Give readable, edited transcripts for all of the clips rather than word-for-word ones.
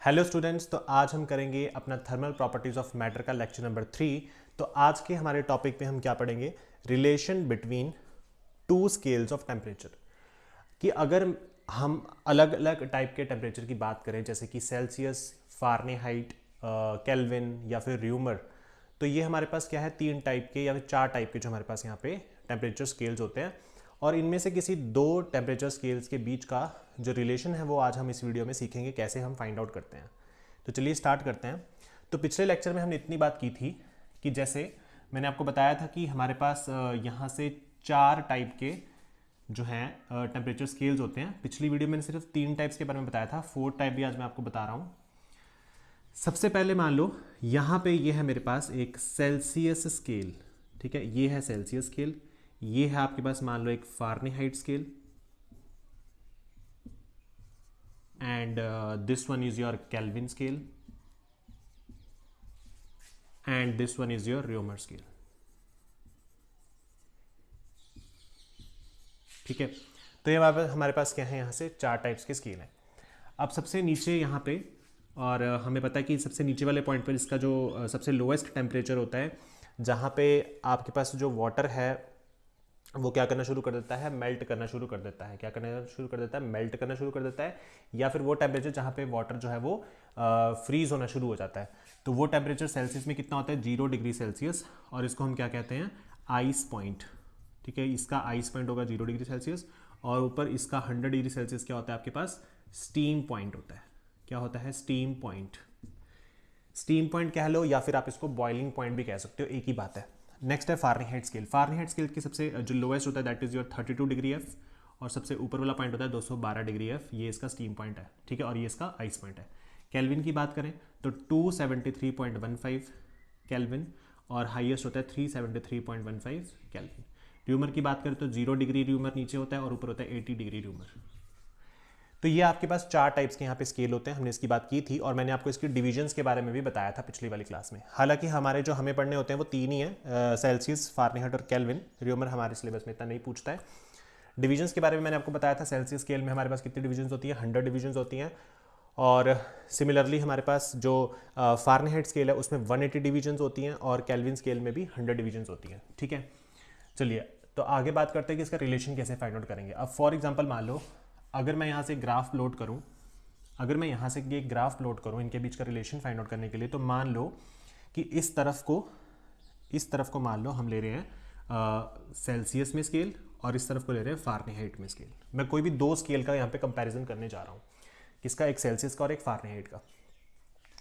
Hello students, तो आज हम करेंगे अपना थर्मल प्रॉपर्टीज ऑफ मैटर का लेक्चर नंबर 3। तो आज के हमारे टॉपिक पे हम क्या पढ़ेंगे? Relation between two scales of temperature. कि अगर हम अलग अलग टाइप के टेम्परेचर की बात करें, जैसे कि सेल्सियस, फारेनहाइट, केल्विन या फिर र्यूमर, तो ये हमारे पास क्या है, 3 टाइप के या फिर 4 टाइप के जो हमारे पास यहाँ पे टेम्परेचर स्केल्स होते हैं। और इनमें से किसी 2 टेम्परेचर स्केल्स के बीच का जो रिलेशन है वो आज हम इस वीडियो में सीखेंगे कैसे हम फाइंड आउट करते हैं। तो चलिए स्टार्ट करते हैं। तो पिछले लेक्चर में हमने इतनी बात की थी कि जैसे मैंने आपको बताया था कि हमारे पास यहाँ से 4 टाइप के जो हैं टेम्परेचर स्केल्स होते हैं। पिछली वीडियो में मैंने सिर्फ 3 टाइप्स के बारे में बताया था, 4 टाइप भी आज मैं आपको बता रहा हूँ। सबसे पहले मान लो यहाँ पे ये है मेरे पास एक सेल्सियस स्केल, ठीक है, ये है सेल्सियस स्केल। ये है आपके पास मान लो एक Fahrenheit scale, and this one is your kelvin scale, and this one is your rumour scale. ठीक है, तो ये हमारे पास क्या है, यहाँ से 4 टाइप्स के स्केल है। अब सबसे नीचे यहाँ पे, और हमें पता है कि सबसे नीचे वाले पॉइंट पर इसका जो सबसे लोएस्ट टेम्परेचर होता है, जहाँ पे आपके पास जो वाटर है वो क्या करना शुरू कर देता है, मेल्ट करना शुरू कर देता है। क्या करना शुरू कर देता है? मेल्ट करना शुरू कर देता है। या फिर वो टेम्परेचर जहाँ पे वाटर जो है वो फ्रीज होना शुरू हो जाता है, तो वो टेम्परेचर सेल्सियस में कितना होता है? 0 डिग्री सेल्सियस। और इसको हम क्या कहते हैं? Ice point. ठीक है, इसका आइस पॉइंट होगा 0 डिग्री सेल्सियस, और ऊपर इसका 100 डिग्री सेल्सियस क्या होता है आपके पास? स्टीम पॉइंट होता है। क्या होता है? Steam point. स्टीम पॉइंट कह लो या फिर आप इसको बॉइलिंग पॉइंट भी कह सकते हो, एक ही बात है। नेक्स्ट है फारेनहाइट स्केल। फारेनहाइट स्केल की सबसे जो लोएस्ट होता है that is your 32 degree F, और सबसे ऊपर वाला पॉइंट होता है 212 डिग्री एफ। ये इसका स्टीम पॉइंट है, ठीक है, और ये इसका आइस पॉइंट है। केल्विन की बात करें तो 273.15 केल्विन, और हाईएस्ट होता है 373.15 केल्विन। र्यूमर की बात करें तो 0 डिग्री र्यूमर नीचे होता है और ऊपर होता है 80 डिग्री र्यूमर। तो ये आपके पास 4 टाइप्स के यहाँ पे स्केल होते हैं, हमने इसकी बात की थी, और मैंने आपको इसकी डिविजन्स के बारे में भी बताया था पिछली वाली क्लास में। हालांकि हमारे जो हमें पढ़ने होते हैं वो 3 ही हैं, सेल्सियस, फारेनहाइट और केल्विन। र्यूमर हमारे सिलेबस में इतना नहीं पूछता है। डिविजन्स के बारे में मैंने आपको बताया था, सेल्सियस स्केल में हमारे पास कितनी डिविजन्स होती हैं? 100 डिविजन्स होती हैं। और सिमिलरली हमारे पास जो फारेनहाइट स्केल है उसमें 180 डिविजन्स होती हैं, और केल्विन स्केल में भी 100 डिविजन्स होती हैं। ठीक है, चलिए तो आगे बात करते हैं कि इसका रिलेशन कैसे फाइंड आउट करेंगे। अब फॉर एग्जाम्पल मान लो अगर मैं यहाँ से ग्राफ प्लॉट करूँ, अगर मैं यहाँ से ये ग्राफ प्लॉट करूँ इनके बीच का रिलेशन फाइंड आउट करने के लिए, तो मान लो कि इस तरफ को मान लो हम ले रहे हैं सेल्सियस में स्केल, और इस तरफ को ले रहे हैं फारेनहाइट में स्केल। मैं कोई भी 2 स्केल का यहाँ पे कंपैरिजन करने जा रहा हूँ, किसका? एक सेल्सियस का और एक फारेनहाइट का।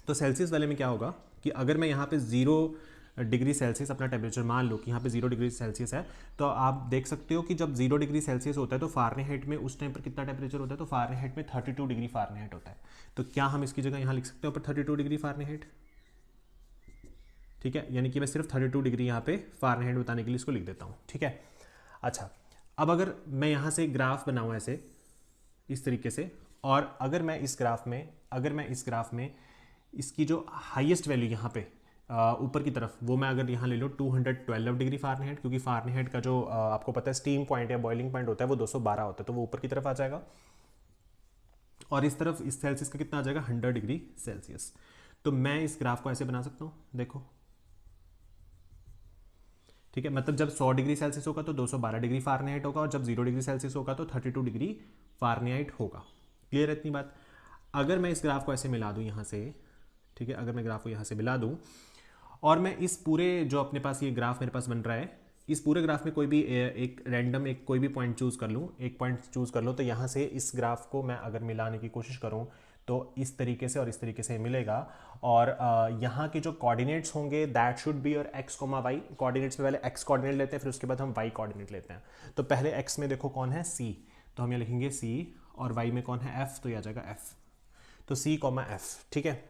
तो सेल्सियस वाले में क्या होगा कि अगर मैं यहाँ पे 0 डिग्री सेल्सियस अपना टेम्परेचर मान लो कि यहाँ पे 0 डिग्री सेल्सियस है, तो आप देख सकते हो कि जब 0 डिग्री सेल्सियस होता है तो फारेनहाइट में उस टाइम पर कितना टेम्परेचर होता है? तो फारेनहाइट में 32 डिग्री फारेनहाइट होता है। तो क्या हम इसकी जगह यहाँ लिख सकते हैं ऊपर 32 डिग्री फारेनहाइट? ठीक है, यानी कि मैं सिर्फ 32 डिग्री यहाँ पे फारेनहाइट बताने के लिए इसको लिख देता हूँ। ठीक है, अच्छा, अब अगर मैं यहाँ से ग्राफ बनाऊँ ऐसे इस तरीके से, और अगर मैं इस ग्राफ में इसकी जो हाईएस्ट वैल्यू यहाँ पे ऊपर की तरफ, वो मैं अगर यहाँ ले लो 212 डिग्री फारेनहाइट, क्योंकि फारेनहाइट का जो आपको पता है स्टीम पॉइंट या बॉइलिंग पॉइंट होता है वो 212 होता है, तो वो ऊपर की तरफ आ जाएगा। और इस तरफ इस सेल्सियस का कितना आ जाएगा? 100 डिग्री सेल्सियस। तो मैं इस ग्राफ को ऐसे बना सकता हूँ, देखो, ठीक है, मतलब जब 100 डिग्री सेल्सियस होगा तो 212 डिग्री फारेनहाइट होगा, और जब 0 डिग्री सेल्सियस होगा तो 32 डिग्री फारेनहाइट होगा। क्लियर है इतनी बात? अगर मैं इस ग्राफ को ऐसे मिला दूँ यहाँ से, ठीक है, अगर मैं ग्राफ को यहाँ से मिला दूँ, और मैं इस पूरे जो अपने पास ये ग्राफ मेरे पास बन रहा है, इस पूरे ग्राफ में कोई भी एक रैंडम एक कोई भी पॉइंट चूज़ कर लूँ, एक पॉइंट चूज़ कर लूँ, तो यहाँ से इस ग्राफ को मैं अगर मिलाने की कोशिश करूँ तो इस तरीके से और इस तरीके से मिलेगा। और यहाँ के जो कोऑर्डिनेट्स होंगे that should be your x comma y. Coordinates में पहले एक्स कोऑर्डिनेट लेते हैं, फिर उसके बाद हम वाई कोऑर्डिनेट लेते हैं। तो पहले एक्स में देखो कौन है? सी, तो हम ये लिखेंगे सी, और वाई में कौन है? एफ, तो यह आ जाएगा एफ। तो सी कॉमा एफ। ठीक है,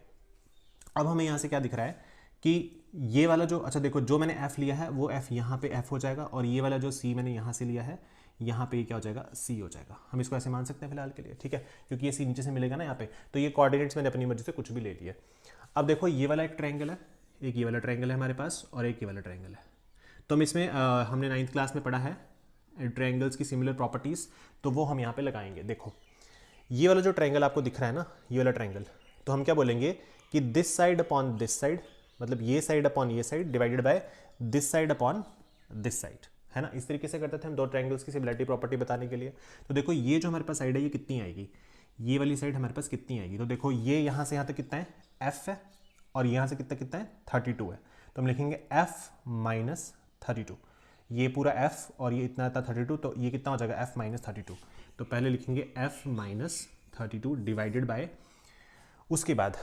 अब हमें यहाँ से क्या दिख रहा है कि ये वाला जो, अच्छा देखो, जो मैंने f लिया है वो f यहाँ पे f हो जाएगा, और ये वाला जो c मैंने यहाँ से लिया है यहाँ पे क्या हो जाएगा? c हो जाएगा। हम इसको ऐसे मान सकते हैं फिलहाल के लिए, ठीक है, क्योंकि ये c नीचे से मिलेगा ना यहाँ पे, तो ये कोऑर्डिनेट्स मैंने अपनी मर्जी से कुछ भी ले लिया। अब देखो ये वाला एक ट्रायंगल है, एक ये वाला ट्रायंगल है हमारे पास, और एक ये वाला ट्रायंगल है। तो हम इसमें हमने 9th क्लास में पढ़ा है ट्रायंगल्स की सिमिलर प्रॉपर्टीज़, तो वो हम यहाँ पे लगाएंगे। देखो ये वाला जो ट्रायंगल आपको दिख रहा है ना, ये वाला ट्रायंगल, तो हम क्या बोलेंगे कि this side upon this side, मतलब ये साइड अपॉन ये side divided by this side upon this side, है ना। इस तरीके से करते थे हम दो ट्रायंगल्स की सिमिलरिटी प्रॉपर्टी बताने के लिए। तो देखो ये जो हमारे पास साइड है ये कितनी आएगी, ये वाली साइड हमारे पास कितनी आएगी, तो देखो ये यहाँ से यहाँ तक कितना है f है, और यहाँ से कितना कितना है 32 है, तो हम लिखेंगे f माइनस 32, ये पूरा f और ये इतना था 32, तो ये कितना हो जाएगा f माइनस 32। तो पहले लिखेंगे f माइनस 32 डिवाइडेड बाय, उसके बाद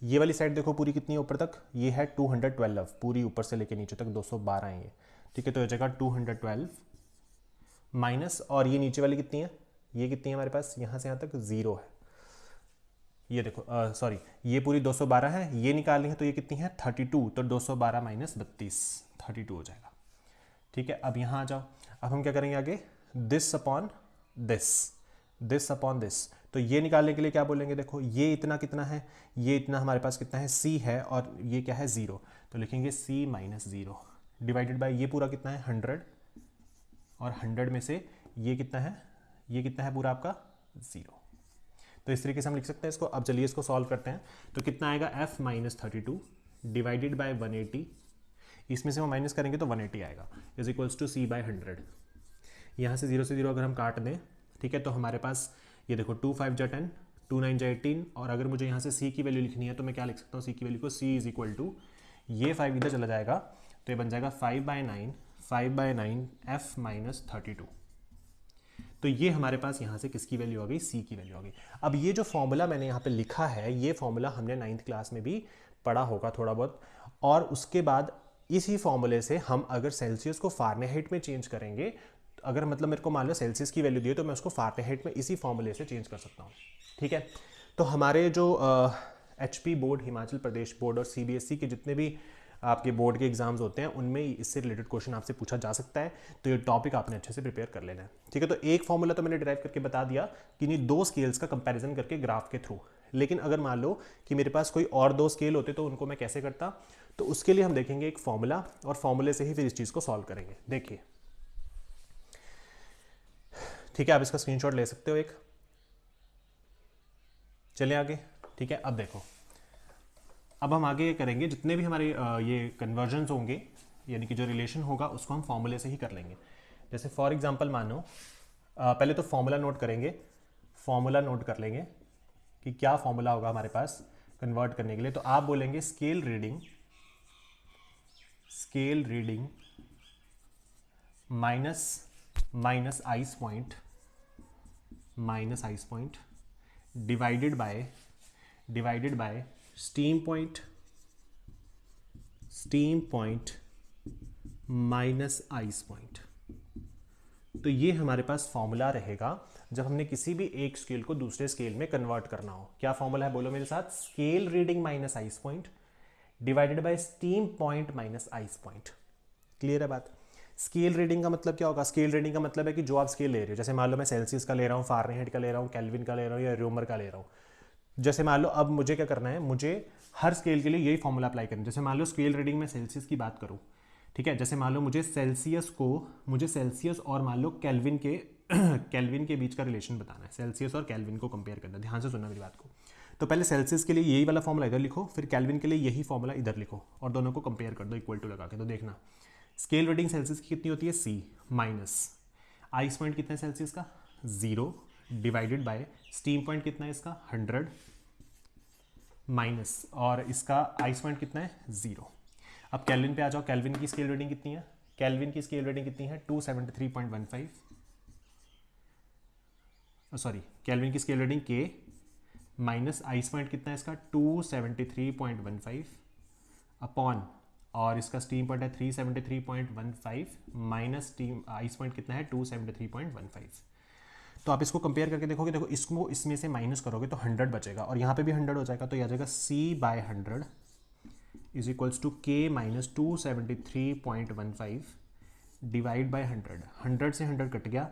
ये वाली साइड देखो पूरी कितनी है ऊपर तक, ये है 212, पूरी ऊपर से लेके नीचे तक 212 है ये, ठीक है। तो ये जगह 212 माइनस, और ये नीचे वाली कितनी है, ये कितनी है हमारे पास, यहाँ से यहाँ तक 0 है, ये देखो सॉरी ये पूरी 212 है, ये निकालनी है तो ये कितनी है 32, तो 212 माइनस 32 32 हो जाएगा, ठीक है। अब यहाँ आ जाओ, अब हम क्या करेंगे आगे, this upon this, this upon this, तो ये निकालने के लिए क्या बोलेंगे, देखो ये इतना कितना है, ये इतना हमारे पास कितना है c है, और ये क्या है 0, तो लिखेंगे c माइनस 0 डिवाइडेड बाय ये पूरा कितना है 100, और 100 में से ये कितना है, ये कितना है पूरा आपका 0। तो इस तरीके से हम लिख सकते हैं इसको। अब चलिए इसको सॉल्व करते हैं, तो कितना आएगा f माइनस 32 डिवाइडेड बाय 180, इसमें से वो माइनस करेंगे तो 180 आएगा, is equals to c by 100। यहाँ से 0 से 0 अगर हम काट दें, ठीक है, तो हमारे पास ये देखो 2 5 जा 10, 2 9 जा 18, और अगर मुझे यहाँ से c की वैल्यू लिखनी है तो मैं क्या लिख सकता हूँ, c की वैल्यू को c इज इक्वल टू, ये 5 इधर चला जाएगा तो ये बन जाएगा 5/9 f माइनस 32। तो ये हमारे पास यहाँ से किसकी वैल्यू आ गई, c की वैल्यू आ गई। अब ये जो फॉर्मूला मैंने यहाँ पे लिखा है, ये फॉर्मूला हमने 9th क्लास में भी पढ़ा होगा थोड़ा बहुत, और उसके बाद इसी फॉर्मूले से हम अगर सेल्सियस को फारेनहाइट में चेंज करेंगे, अगर मतलब मेरे को मान लो सेल्सियस की वैल्यू दी है तो मैं उसको फारेनहाइट में इसी फॉर्मूले से चेंज कर सकता हूँ, ठीक है। तो हमारे जो HP board, Himachal Pradesh board और CBSE के जितने भी आपके बोर्ड के एग्जाम्स होते हैं उनमें इससे रिलेटेड क्वेश्चन आपसे पूछा जा सकता है, तो ये टॉपिक आपने अच्छे से प्रिपेयर कर लेना है, ठीक है। तो एक फॉर्मूला तो मैंने डिराइव करके बता दिया कि नहीं, दो स्केल्स का कंपैरिजन करके ग्राफ के थ्रू, लेकिन अगर मान लो कि मेरे पास कोई और दो स्केल होते तो उनको मैं कैसे करता, तो उसके लिए हम देखेंगे एक फॉर्मूला, और फॉर्मूले से ही फिर इस चीज़ को सॉल्व करेंगे। देखिए, ठीक है, आप इसका स्क्रीनशॉट ले सकते हो एक, चलिए आगे, ठीक है। अब देखो, अब हम आगे करेंगे जितने भी हमारे ये कन्वर्जन्स होंगे, यानी कि जो रिलेशन होगा उसको हम फॉर्मूले से ही कर लेंगे। जैसे फॉर एग्जांपल मानो, पहले तो फॉर्मूला नोट करेंगे, फॉर्मूला नोट कर लेंगे कि क्या फॉर्मूला होगा हमारे पास कन्वर्ट करने के लिए। तो आप बोलेंगे scale reading minus ice point divided by steam point minus ice point. तो ये हमारे पास फॉर्मूला रहेगा जब हमने किसी भी एक स्केल को दूसरे स्केल में कन्वर्ट करना हो। क्या फॉर्मूला है, बोलो मेरे साथ, scale reading minus ice point divided by steam point minus ice point. Clear है बात। स्केल रीडिंग का मतलब क्या होगा, स्केल रीडिंग का मतलब है कि जो आप स्केल ले रहे हो, जैसे मान लो मैं सेल्सियस का ले रहा हूँ, फारेनहाइट का ले रहा हूँ, केल्विन का ले रहा हूँ, या रोमर का ले रहा हूँ। जैसे मान लो अब मुझे क्या करना है, मुझे हर स्केल के लिए यही फॉर्मूला अप्लाई करना है। जैसे मान लो स्केल रीडिंग में सेल्सियस की बात करूँ, ठीक है, जैसे मान लो मुझे सेल्सियस और मान लो केल्विन के बीच का रिलेशन बताना है, सेल्सियस और केल्विन को कंपेयर करना है। ध्यान से सुनना मेरी बात को। तो पहले सेल्सियस के लिए यही वाला फॉर्मूला इधर लिखो, फिर केल्विन के लिए यही फॉर्मूला इधर लिखो, और दोनों को कंपेयर कर दो इक्वल टू लगा के। तो देखना स्केल रीडिंग सेल्सियस की कितनी होती है, C माइनस आइस पॉइंट कितना है सेल्सियस का 0 डिवाइडेड बाय स्टीम पॉइंट कितना है इसका 100 माइनस, और इसका आइस पॉइंट कितना है 0। अब केल्विन पे आ जाओ, केल्विन की स्केल रीडिंग कितनी है, केल्विन की स्केल रीडिंग कितनी है 273.15, सॉरी केल्विन की scale reading K minus ice point कितना है इसका 273.15 अपॉन, और इसका स्टीम पॉइंट है 373.15 माइनस स्टीम आइस पॉइंट कितना है 273.15। तो आप इसको कंपेयर करके देखोगे, देखो इसको इसमें से माइनस करोगे तो 100 बचेगा, और यहाँ पे भी 100 हो जाएगा, तो यह आ जाएगा C/100 is equals to K minus 273.15 divide by 100 से 100 कट गया,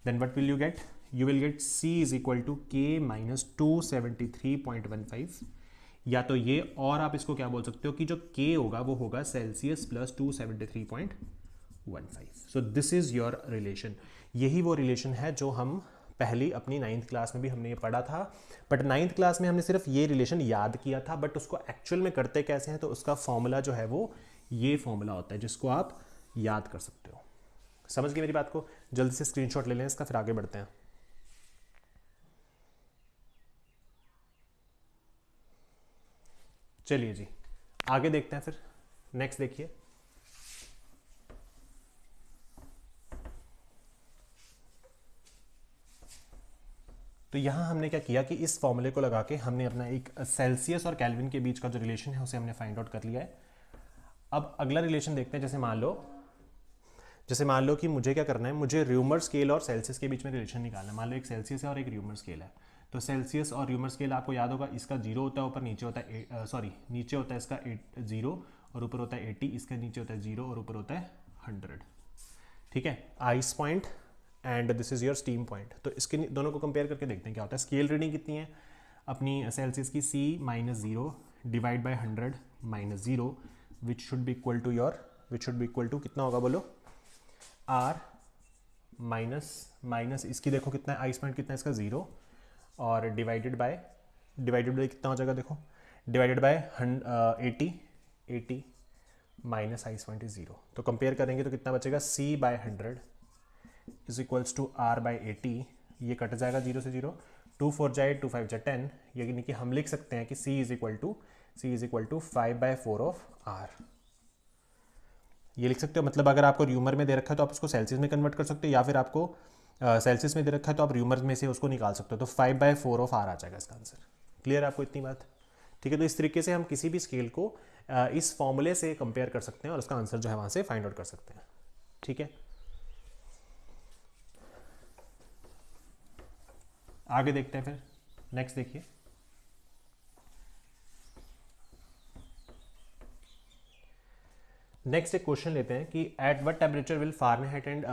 then what will you get, you will get C is equal to K minus 273.15, या तो ये, और आप इसको क्या बोल सकते हो कि जो K होगा वो होगा Celsius plus 273.15। So this is your relation. यही वो रिलेशन है जो हम पहली अपनी 9th क्लास में भी हमने ये पढ़ा था, बट 9th क्लास में हमने सिर्फ ये रिलेशन याद किया था, बट उसको एक्चुअल में करते कैसे हैं, तो उसका फॉर्मूला जो है वो ये फॉर्मूला होता है जिसको आप याद कर सकते हो। समझ गए मेरी बात को? जल्दी से स्क्रीनशॉट ले लें इसका, फिर आगे बढ़ते हैं। चलिए जी आगे देखते हैं, फिर नेक्स्ट देखिए। तो यहाँ हमने क्या किया कि इस फॉर्मूले को लगा के हमने अपना एक सेल्सियस और केल्विन के बीच का जो रिलेशन है उसे हमने फाइंड आउट कर लिया है। अब अगला रिलेशन देखते हैं। जैसे मान लो कि मुझे क्या करना है, मुझे र्यूमर स्केल और सेल्सियस के बीच में रिलेशन निकालना है। मान लो एक सेल्सियस है और एक र्यूमर स्केल है। तो सेल्सियस और र्यूमर स्केल आपको याद होगा, इसका 0 होता है ऊपर, नीचे होता है नीचे होता है इसका 0 और ऊपर होता है 80, इसका नीचे होता है 0 और ऊपर होता है 100। ठीक है, ice point and this is your steam point. तो इसके दोनों को कंपेयर करके देखते हैं क्या होता है। स्केल रीडिंग कितनी है अपनी सेल्सियस की, C-0 divide by 100 -0 which should be equal to कितना होगा बोलो, R माइनस इसकी देखो कितना है, आइस पॉइंट कितना है इसका 0, और डिवाइडेड बाय कितना हो जाएगा देखो, divided by 80 minus ice point is 0। तो कंपेयर करेंगे तो कितना बचेगा, C/100 is equals to R/80। ये कट जाएगा 0 से 0, 2 4 जाए 2 5 जाए 10, यानी कि हम लिख सकते हैं कि C is equal to 5/4 of R। ये लिख सकते हो। मतलब अगर आपको र्यूमर में दे रखा है तो आप उसको सेल्सियस में कन्वर्ट कर सकते हो, या फिर आपको सेल्सियस में दे रखा है तो आप र्यूमर में से उसको निकाल सकते हो। तो 5/4 ऑफ R आ जाएगा इसका आंसर। क्लियर है आपको इतनी बात? ठीक है, तो इस तरीके से हम किसी भी स्केल को इस फॉर्मूले से कंपेयर कर सकते हैं और उसका आंसर जो है वहां से फाइंड आउट कर सकते हैं। ठीक है, आगे देखते हैं फिर। नेक्स्ट देखिए, नेक्स्ट एक क्वेश्चन लेते हैं कि at what temperature will Fahrenheit and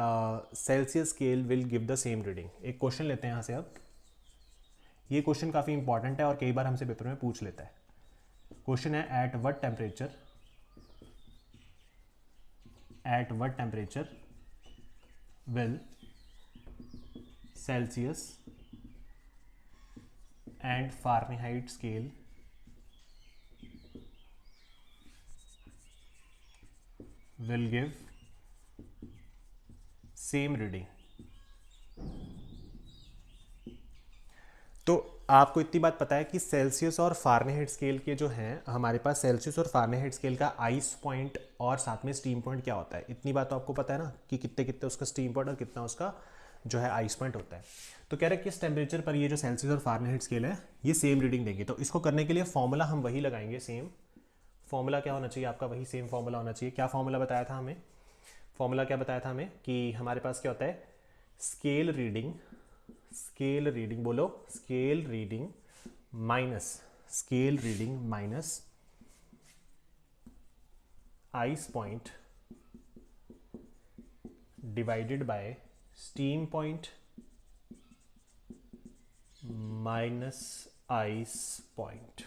Celsius scale will give the same reading. एक क्वेश्चन लेते हैं यहाँ से। अब ये क्वेश्चन काफ़ी इंपॉर्टेंट है और कई बार हमसे पेपर में पूछ लेता है। क्वेश्चन है at what temperature will Celsius and Fahrenheit scale will give same reading। तो आपको इतनी बात पता है कि सेल्सियस और फारेनहाइट स्केल के जो हैं, हमारे पास सेल्सियस और फारेनहाइट स्केल का आइस पॉइंट और साथ में स्टीम पॉइंट क्या होता है। इतनी बात तो आपको पता है ना कि कितने कितने उसका स्टीम पॉइंट और कितना उसका जो है आइस पॉइंट होता है। तो कह रहे हैं किस टेम्परेचर पर ये जो सेल्सियस और फारेनहाइट स्केल है ये सेम रीडिंग देंगे। तो इसको करने के लिए फॉर्मूला हम वही लगाएंगे, सेम फॉर्मूला क्या होना चाहिए आपका, वही सेम फॉर्मूला होना चाहिए। क्या फॉर्मूला बताया था हमें, फॉर्मूला क्या बताया था हमें कि हमारे पास क्या होता है, स्केल रीडिंग बोलो, scale reading minus ice point divided by steam point minus ice point.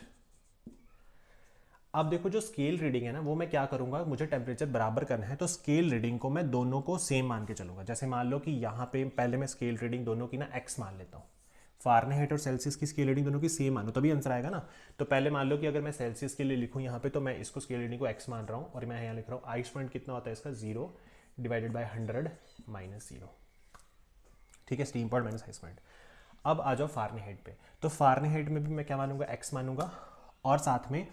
अब देखो जो स्केल रीडिंग है ना, वो मैं क्या करूंगा, मुझे टेम्परेचर बराबर करना है तो स्केल रीडिंग को मैं दोनों को सेम मान के चलूंगा। जैसे मान लो कि यहाँ पे पहले मैं स्केल रीडिंग दोनों की ना x मान लेता हूँ, फारेनहाइट और सेल्सियस की स्केल रीडिंग दोनों की सेम मानो तभी आंसर आएगा ना। तो पहले मान लो कि अगर मैं सेल्सियस के लिए लिखूँ यहाँ पे, तो मैं इसको स्केल रीडिंग को x मान रहा हूँ और मैं यहाँ लिख रहा हूँ आइस पॉइंट कितना होता है इसका 0 डिवाइडेड बाय 100 माइनस 0। ठीक है, steam point minus ice point. अब आ जाओ फारेनहाइट पे। तो फारेनहाइट में भी मैं क्या मानूंगा, x मानूंगा, और साथ में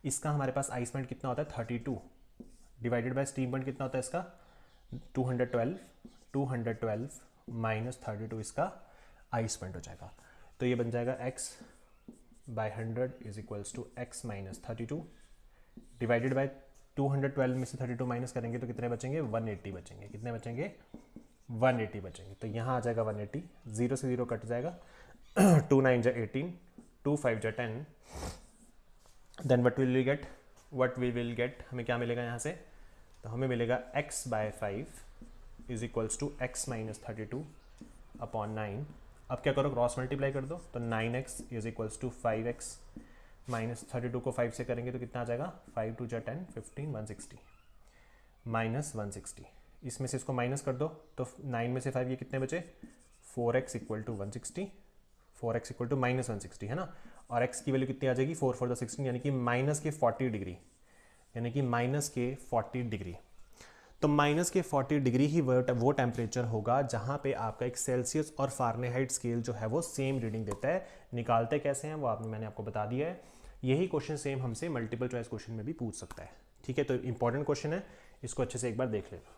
इसका हमारे पास आइस पॉइंट कितना होता है 32 डिवाइडेड बाय स्टीम पॉइंट कितना होता है इसका 212 माइनस 32 इसका आइस पॉइंट हो जाएगा। तो ये बन जाएगा x/100 is equals to x minus 32 divided by 212 में से 32 माइनस करेंगे तो कितने बचेंगे, 180 बचेंगे। कितने बचेंगे, 180 बचेंगे। तो यहाँ आ जाएगा 180, 0 से 0 कट जाएगा, 2 9 जा 18, 2 5 जा 10, then what we will get, हमें क्या मिलेगा यहाँ से, तो हमें मिलेगा x/5 is equals to x minus 32 upon 9। अब क्या करो, क्रॉस मल्टीप्लाई कर दो, तो 9x is equals to 5x minus 32 को 5 से करेंगे तो कितना आ जाएगा, 5 2 जा 10, 15, 160 माइनस 160। इसमें से इसको माइनस कर दो तो 9 में से 5 ये कितने बचे, 4x equal to 160, 4x equal to minus 160 है ना, और x की वैल्यू कितनी आ जाएगी 4 4 16, यानी कि माइनस के 40 डिग्री, यानी कि माइनस के 40 डिग्री। तो माइनस के 40 डिग्री ही वो टेम्परेचर होगा जहाँ पे आपका एक सेल्सियस और फारेनहाइट स्केल जो है वो सेम रीडिंग देता है। निकालते कैसे हैं वो मैंने आपको बता दिया है। यही क्वेश्चन सेम हमसे मल्टीपल चॉइस क्वेश्चन में भी पूछ सकता है। ठीक है, तो इंपॉर्टेंट क्वेश्चन है, इसको अच्छे से एक बार देख लेना।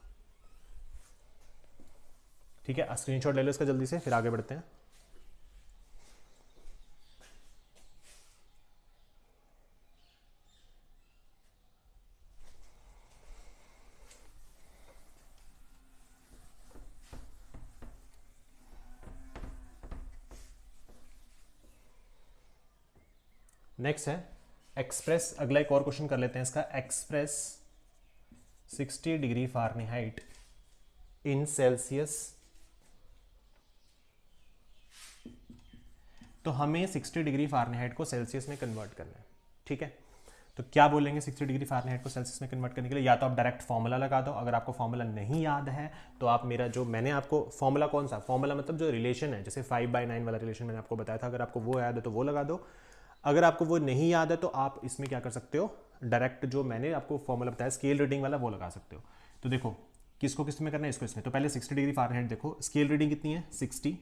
ठीक है, स्क्रीनशॉट ले लो इसका जल्दी से, फिर आगे बढ़ते हैं। नेक्स्ट है एक्सप्रेस, अगला एक और क्वेश्चन कर लेते हैं इसका। एक्सप्रेस 60 डिग्री फारेनहाइट इन सेल्सियस। तो हमें 60 डिग्री फारेनहाइट को सेल्सियस में कन्वर्ट करना है। ठीक है, तो क्या बोलेंगे 60 डिग्री फारेनहाइट को सेल्सियस में कन्वर्ट करने के लिए? या तो आप डायरेक्ट फॉर्मूला लगा दो, अगर आपको फॉर्मूला नहीं याद है तो आप मेरा जो मैंने आपको फॉर्मूला, कौन सा फॉर्मूला, मतलब जो रिलेशन है, जैसे 5/9 वाला रिलेशन मैंने आपको बताया था, अगर आपको वो याद है तो वो लगा दो। अगर आपको वो नहीं याद है तो आप इसमें क्या कर सकते हो, डायरेक्ट जो मैंने आपको फॉर्मूला बताया स्केल रीडिंग वाला वो लगा सकते हो। तो देखो किसको किस में करना है, इसको इसमें। तो पहले 60 डिग्री फारेनहाइट देखो, स्केल रीडिंग कितनी है 60,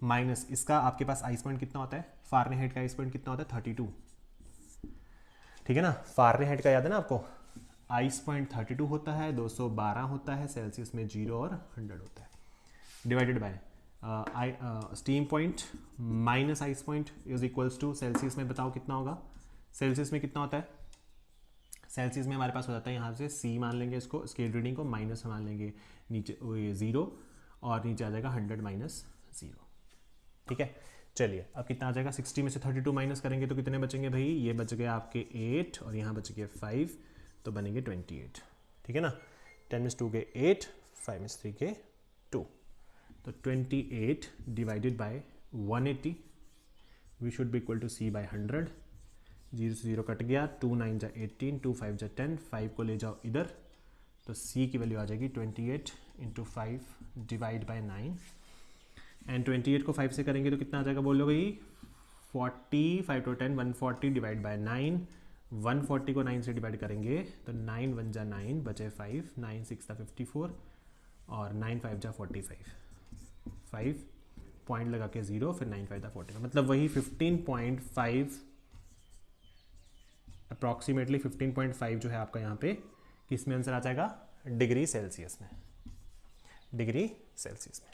माइनस इसका आपके पास आइस पॉइंट कितना होता है, फारेनहाइट का आइस पॉइंट कितना होता है 32। ठीक है ना, फारेनहाइट का याद है ना आपको, आइस पॉइंट 32 होता है, 212 होता है, सेल्सियस में 0 और 100 होता है, divided by steam point minus ice point is equals to celsius में बताओ कितना होगा। सेल्सियस में कितना होता है, सेल्सियस में हमारे पास हो जाता है यहाँ से C मान लेंगे इसको, स्केल रीडिंग को, माइनस मान लेंगे नीचे 0 और नीचे आ जाएगा 100 माइनस 0। ठीक है, चलिए अब कितना आ जाएगा, 60 में से 32 माइनस करेंगे तो कितने बचेंगे भाई, ये बच गए आपके 8 और यहाँ बच गए 5, तो बनेंगे 28। ठीक है ना, 10 में से 2 के 8, 5 में से 3 के 2, तो 28 divided by 180 we should be equal to C by 100। 0 से 0 कट गया, 2 9 जा 18, 2 5 जा 10, 5 को ले जाओ इधर, तो C की वैल्यू आ जाएगी 28 इंटू 5 डिवाइड बाय 9, एंड 28 को 5 से करेंगे तो कितना आ जाएगा बोलो भाई, 40, 5 to 10, 140 डिवाइड बाय 9, 140 को 9 से डिवाइड करेंगे तो 9 1 जा 9 बचे 5, 9 6 था 54 और 9 5 जा 45, 5 पॉइंट लगा के 0, फिर 9 5 था 45, मतलब वही 15.5 अप्रॉक्सीमेटली 15.5 जो है आपका यहाँ पे किस में आंसर आ जाएगा, डिग्री सेल्सियस में, डिग्री सेल्सियस में।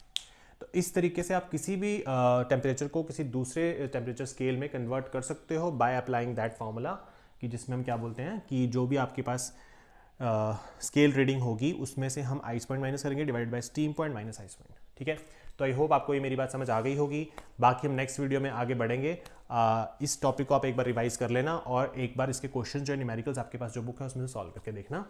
तो इस तरीके से आप किसी भी टेम्परेचर को किसी दूसरे टेम्परेचर स्केल में कन्वर्ट कर सकते हो बाय अप्लाइंग दैट फार्मूला, कि जिसमें हम क्या बोलते हैं कि जो भी आपके पास स्केल रीडिंग होगी उसमें से हम आइस पॉइंट माइनस करेंगे divide by steam point minus ice point. ठीक है, तो आई होप आपको ये मेरी बात समझ आ गई होगी। बाकी हम नेक्स्ट वीडियो में आगे बढ़ेंगे। इस टॉपिक को आप एक बार रिवाइज कर लेना और एक बार इसके क्वेश्चन जो है न्यूमेरिकल्स आपके पास जो बुक है उसमें से सॉल्व करके देखना।